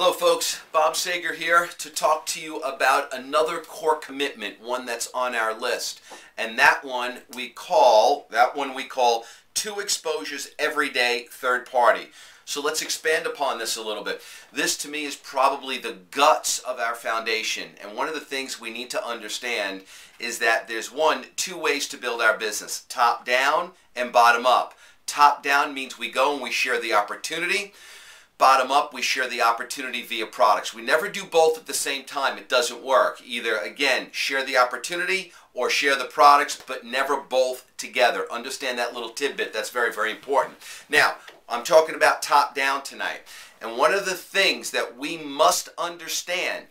Hello folks, Bob Sager here to talk to you about another core commitment, one that's on our list. And that one we call 2 exposures every day, third party. So let's expand upon this a little bit. This to me is probably the guts of our foundation. And one of the things we need to understand is that there's two ways to build our business, top down and bottom up. Top down means we go and we share the opportunity. Bottom up, we share the opportunity via products. We never do both at the same time. It doesn't work. Either, again, share the opportunity or share the products, but never both together. Understand that little tidbit. That's very, very important. Now, I'm talking about top down tonight. And one of the things that we must understand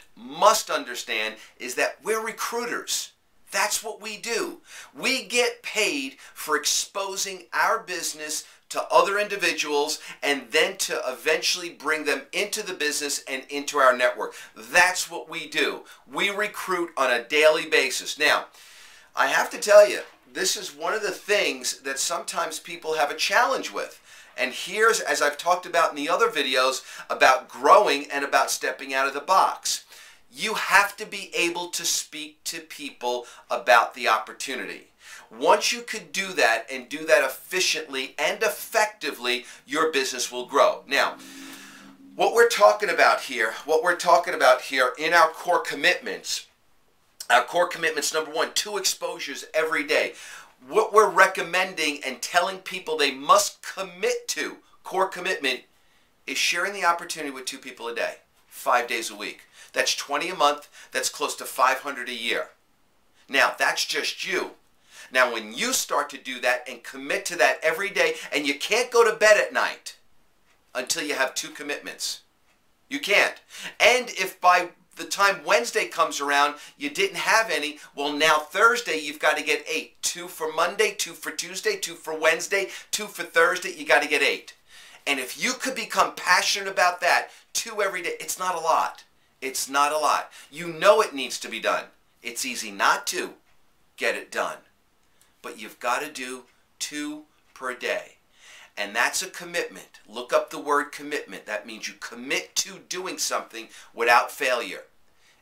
is that we're recruiters. That's what we do. We get paid for exposing our business to other individuals and then to eventually bring them into the business and into our network. That's what we do. We recruit on a daily basis. Now, I have to tell you, this is one of the things that sometimes people have a challenge with. And here's, as I've talked about in the other videos, about growing and about stepping out of the box. You have to be able to speak to people about the opportunity. Once you could do that and do that efficiently and effectively, your business will grow. Now, what we're talking about here in our core commitments, number 1, 2 exposures every day. What we're recommending and telling people they must commit to, core commitment, is sharing the opportunity with 2 people a day, 5 days a week. That's 20 a month. That's close to 500 a year. Now, that's just you. Now, when you start to do that and commit to that every day, and you can't go to bed at night until you have 2 commitments. You can't. And if by the time Wednesday comes around, you didn't have any, well, now Thursday, you've got to get 8. 2 for Monday, 2 for Tuesday, 2 for Wednesday, 2 for Thursday, you got to get 8. And if you could become passionate about that, 2 every day, it's not a lot. It's not a lot. You know it needs to be done. It's easy not to get it done. But you've got to do 2 per day. And that's a commitment. Look up the word commitment. That means you commit to doing something without failure.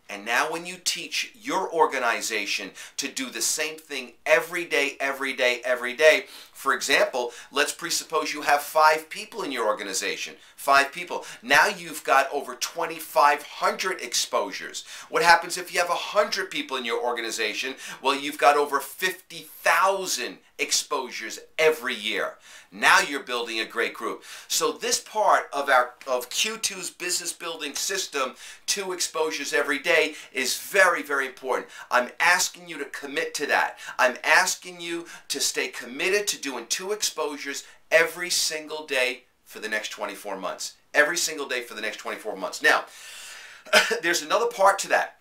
And now when you teach your organization to do the same thing every day, every day, every day, for example, let's presuppose you have 5 people in your organization. 5 people. Now you've got over 2,500 exposures. What happens if you have 100 people in your organization? Well, you've got over 50,000 exposures every year. Now you're building a great group. So this part of Q2's business building system, 2 exposures every day, is very, very important. I'm asking you to commit to that. I'm asking you to stay committed to doing 2 exposures every single day for the next 24 months. Every single day for the next 24 months. Now, there's another part to that.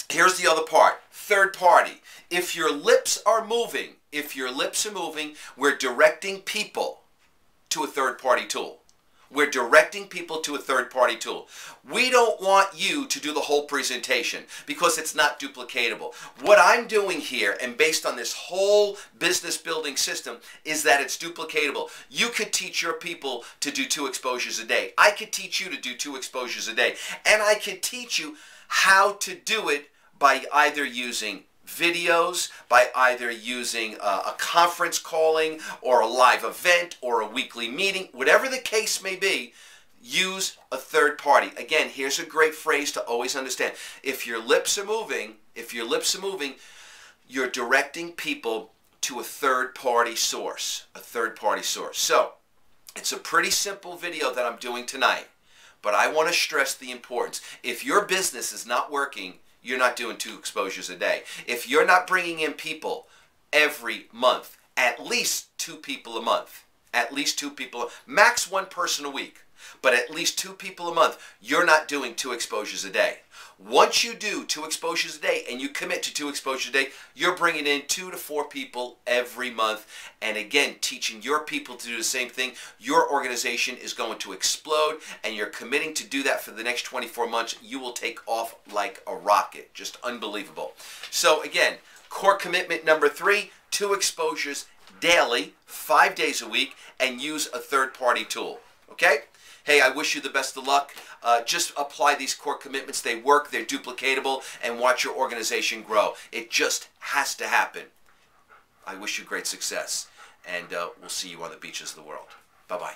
Here's the other part. Third party. If your lips are moving, we're directing people to a third-party tool. We're directing people to a third-party tool. We don't want you to do the whole presentation because it's not duplicatable. What I'm doing here, and based on this whole business building system, is that it's duplicatable. You could teach your people to do 2 exposures a day. I could teach you to do 2 exposures a day. And I could teach you how to do it by either using videos, by either using a conference calling or a live event or a weekly meeting, whatever the case may be, use a third party. Again, here's a great phrase to always understand. If your lips are moving, you're directing people to a third-party source, So, it's a pretty simple video that I'm doing tonight, but I want to stress the importance. If your business is not working, you're not doing 2 exposures a day. If you're not bringing in people every month, at least 2 people a month, max 1 person a week, but at least 2 people a month, you're not doing 2 exposures a day. Once you do 2 exposures a day and you commit to 2 exposures a day, you're bringing in 2 to 4 people every month. And again, teaching your people to do the same thing, your organization is going to explode, and you're committing to do that for the next 24 months. You will take off like a rocket. Just unbelievable. So again, core commitment number 3, 2 exposures daily, 5 days a week, and use a third-party tool. Okay? Hey, I wish you the best of luck. Just apply these core commitments. They work, they're duplicatable, and watch your organization grow. It just has to happen. I wish you great success, and we'll see you on the beaches of the world. Bye-bye.